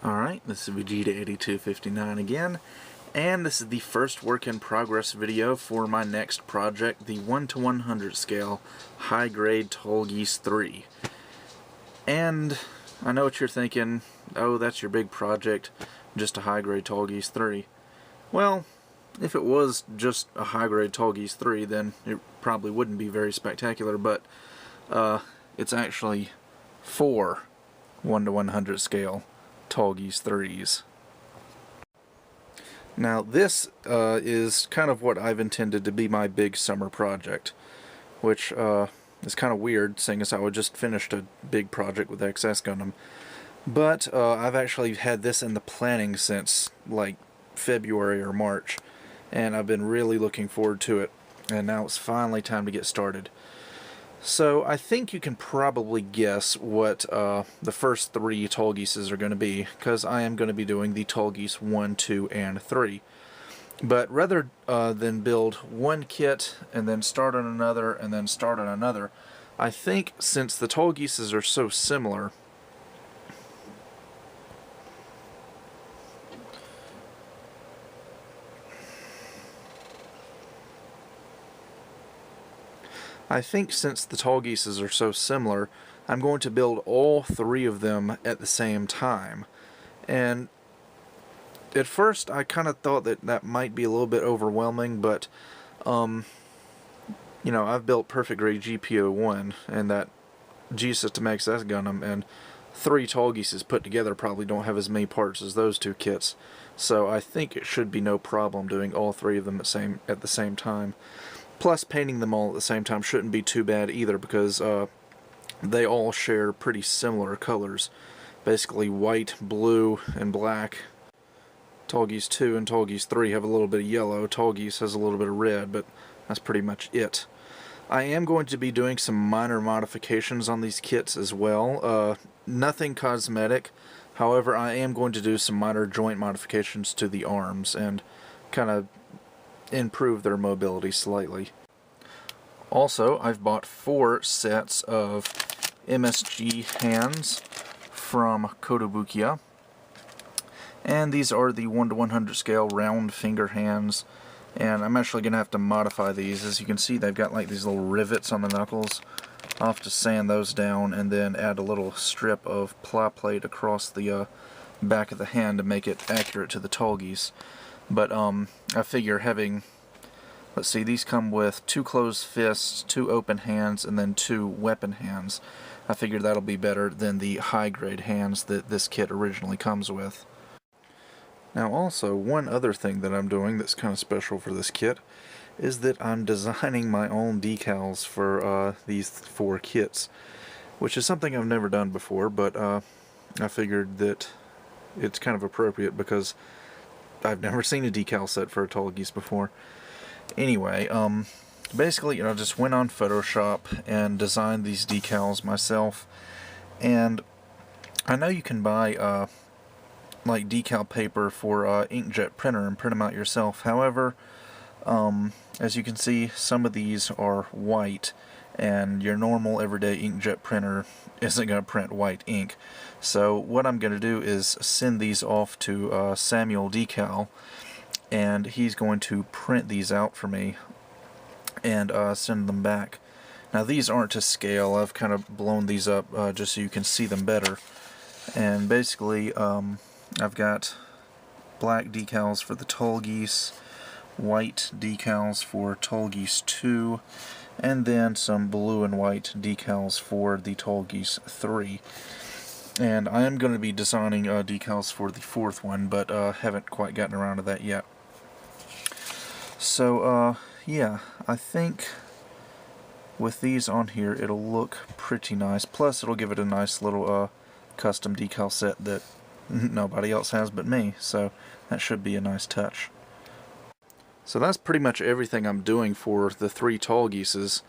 Alright, this is Vegeta8259 again, and this is the first work in progress video for my next project, the 1 to 100 scale high grade Tallgeese 3. And I know what you're thinking, oh, that's your big project, just a high grade Tallgeese 3. Well, if it was just a high grade Tallgeese 3, then it probably wouldn't be very spectacular, but it's actually 4 1 to 100 scale Tallgeese 3s. Now this is kind of what I've intended to be my big summer project, which is kind of weird seeing as how I just finished a big project with XS Gundam. But I've actually had this in the planning since like February or March, and I've been really looking forward to it, and now it's finally time to get started. So I think you can probably guess what the first 3 Tallgeeses are going to be, because I am going to be doing the Tallgeese 1, 2, and 3. But rather than build one kit and then start on another and then start on another, I think since the Tallgeeses are so similar, I'm going to build all 3 of them at the same time. And at first I kind of thought that might be a little bit overwhelming, but you know, I've built Perfect Grade pt01 and that G-System XS Gundam, and 3 Tallgeeses put together probably don't have as many parts as those 2 kits. So I think it should be no problem doing all 3 of them at the same time. Plus, painting them all at the same time shouldn't be too bad either, because they all share pretty similar colors. Basically white, blue, and black. Tallgeese 2 and Tallgeese 3 have a little bit of yellow. Tallgeese has a little bit of red, but that's pretty much it. I am going to be doing some minor modifications on these kits as well. Nothing cosmetic. However, I am going to do some minor joint modifications to the arms and kind of improve their mobility slightly. Also, I've bought 4 sets of MSG hands from Kotobukiya, and these are the 1 to 100 scale round finger hands, and I'm actually going to have to modify these. As you can see, they've got like these little rivets on the knuckles. I'll have to sand those down and then add a little strip of ply plate across the back of the hand to make it accurate to the Tallgeese. But I figure having, let's see, these come with 2 closed fists, 2 open hands, and then 2 weapon hands. I figured that'll be better than the high grade hands that this kit originally comes with. Now also, one other thing that I'm doing that's kind of special for this kit is that I'm designing my own decals for these 4 kits, which is something I've never done before, but I figured that it's kind of appropriate because I've never seen a decal set for a Tallgeese before. Anyway, basically, you know, just went on Photoshop and designed these decals myself. And I know you can buy like decal paper for inkjet printer and print them out yourself. However, as you can see, some of these are white, and your normal everyday inkjet printer isn't going to print white ink. So what I'm going to do is send these off to Samuel Decal, and he's going to print these out for me and send them back. Now these aren't to scale. I've kind of blown these up just so you can see them better. And basically I've got black decals for the Tallgeese, white decals for Tallgeese 2, and then some blue and white decals for the Tallgeese 3. And I am going to be designing decals for the 4th one, but haven't quite gotten around to that yet. So, yeah, I think with these on here it'll look pretty nice. Plus it'll give it a nice little custom decal set that nobody else has but me, so that should be a nice touch. So that's pretty much everything I'm doing for the 3 Tallgeeses,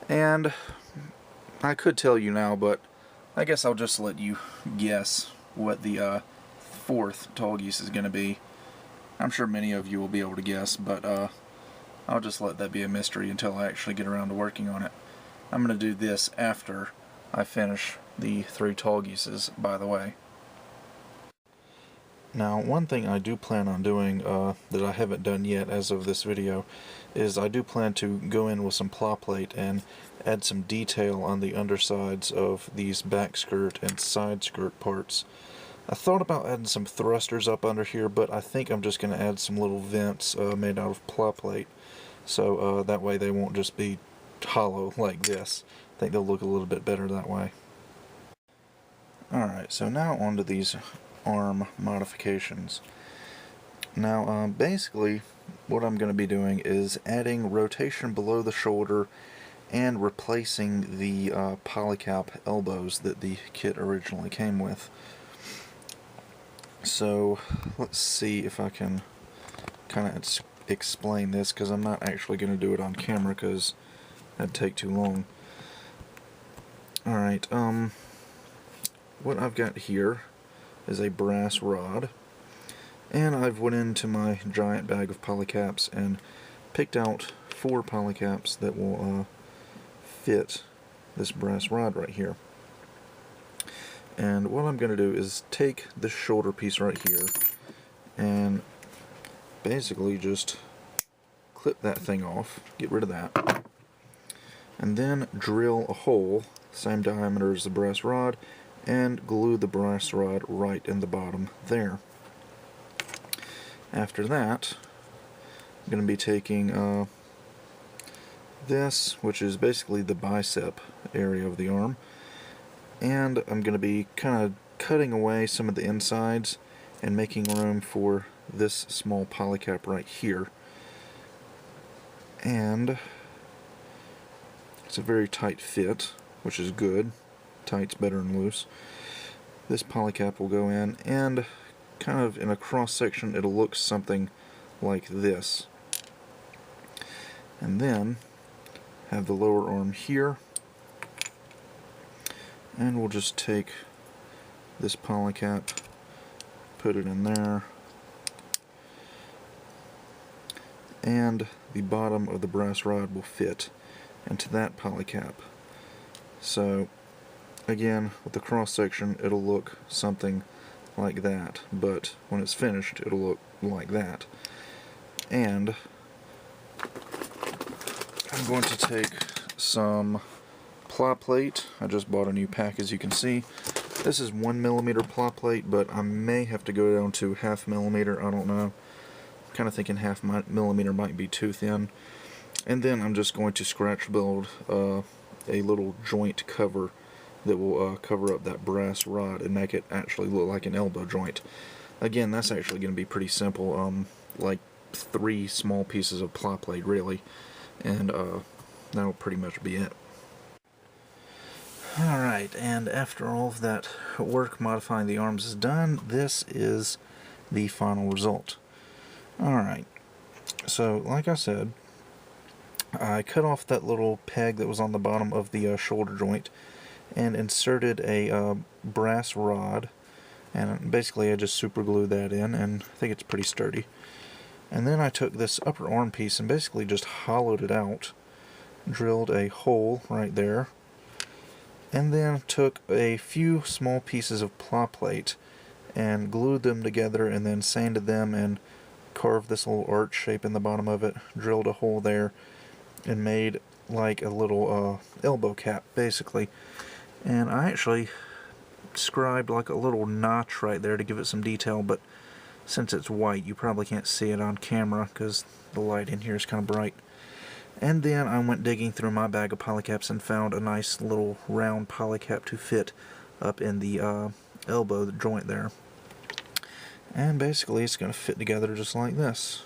and I could tell you now, but I guess I'll just let you guess what the 4th Tallgeese is going to be. I'm sure many of you will be able to guess, but I'll just let that be a mystery until I actually get around to working on it. I'm going to do this after I finish the 3 Tallgeeses, by the way. Now, one thing I do plan on doing that I haven't done yet as of this video is I do plan to go in with some ply plate and add some detail on the undersides of these back skirt and side skirt parts. I thought about adding some thrusters up under here, but I think I'm just going to add some little vents made out of ply plate, so that way they won't just be hollow like this. I think they'll look a little bit better that way. Alright, so now onto these arm modifications. Now basically what I'm going to be doing is adding rotation below the shoulder and replacing the polycap elbows that the kit originally came with. So let's see if I can kind of explain this, because I'm not actually going to do it on camera because that'd take too long. Alright, what I've got here is a brass rod, and I've went into my giant bag of polycaps and picked out 4 polycaps that will fit this brass rod right here. And what I'm going to do is take this shoulder piece right here and basically just clip that thing off, get rid of that, and then drill a hole same diameter as the brass rod and glue the brass rod right in the bottom there. After that, I'm going to be taking this, which is basically the bicep area of the arm, and I'm going to be kind of cutting away some of the insides and making room for this small polycap right here. And it's a very tight fit, which is good. Tight's better than loose. This polycap will go in, and kind of in a cross section it'll look something like this. And then have the lower arm here, and we'll just take this polycap, put it in there, and the bottom of the brass rod will fit into that polycap. So again, with the cross section it'll look something like that, but when it's finished it'll look like that. And I'm going to take some ply plate. I just bought a new pack, as you can see. This is 1mm ply plate, but I may have to go down to 0.5 mm, I don't know. I'm kind of thinking 0.5 mm might be too thin. And then I'm just going to scratch build a little joint cover that will cover up that brass rod and make it actually look like an elbow joint. Again, that's actually going to be pretty simple, like 3 small pieces of ply plate really, and that'll pretty much be it. Alright, and after all of that work modifying the arms is done, this is the final result. Alright, so like I said, I cut off that little peg that was on the bottom of the shoulder joint and inserted a brass rod, and basically I just super glued that in, and I think it's pretty sturdy. And then I took this upper arm piece and basically just hollowed it out, drilled a hole right there, and then took a few small pieces of ply plate and glued them together, and then sanded them and carved this little arch shape in the bottom of it, drilled a hole there, and made like a little elbow cap basically. And I actually scribed like a little notch right there to give it some detail, but since it's white you probably can't see it on camera because the light in here is kind of bright. And then I went digging through my bag of polycaps and found a nice little round polycap to fit up in the elbow joint there. And basically it's going to fit together just like this.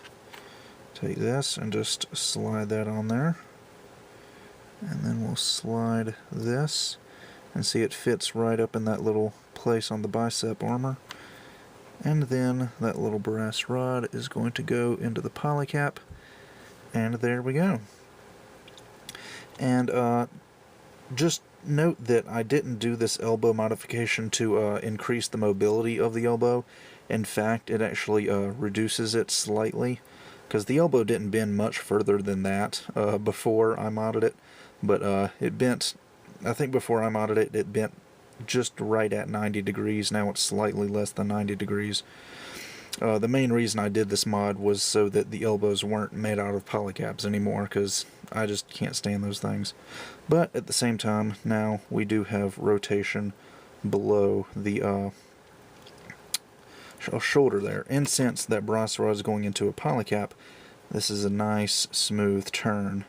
Take this and just slide that on there, and then we'll slide this, and see it fits right up in that little place on the bicep armor. And then that little brass rod is going to go into the polycap, and there we go. And just note that I didn't do this elbow modification to increase the mobility of the elbow. In fact, it actually reduces it slightly, because the elbow didn't bend much further than that before I modded it, but it bent, I think before I modded it, it bent just right at 90 degrees. Now it's slightly less than 90 degrees. The main reason I did this mod was so that the elbows weren't made out of polycaps anymore, because I just can't stand those things. But at the same time, now we do have rotation below the shoulder there. And since that brass rod is going into a polycap, this is a nice smooth turn.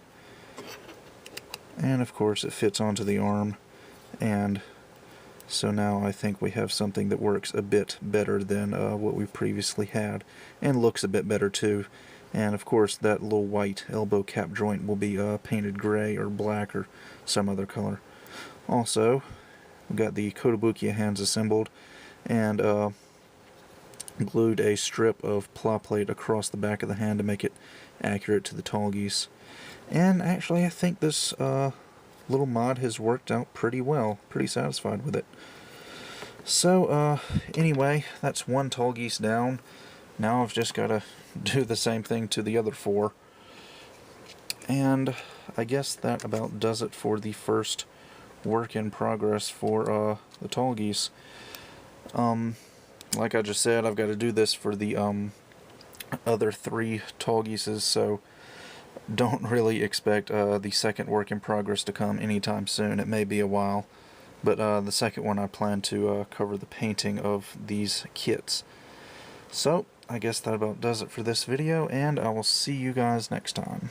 And of course it fits onto the arm, and so now I think we have something that works a bit better than what we previously had, and looks a bit better too. And of course that little white elbow cap joint will be painted gray or black or some other color. Also, we've got the Kotobukiya hands assembled, and glued a strip of ply plate across the back of the hand to make it accurate to the Tallgeese. And actually I think this little mod has worked out pretty well. Pretty satisfied with it. So anyway, that's one Tallgeese down. Now I've just got to do the same thing to the other 4. And I guess that about does it for the first work in progress for the Tallgeese. Like I just said, I've got to do this for the other 3 Tallgeeses, so don't really expect the second work in progress to come anytime soon. It may be a while, but the second one I plan to cover the painting of these kits. So I guess that about does it for this video, and I will see you guys next time.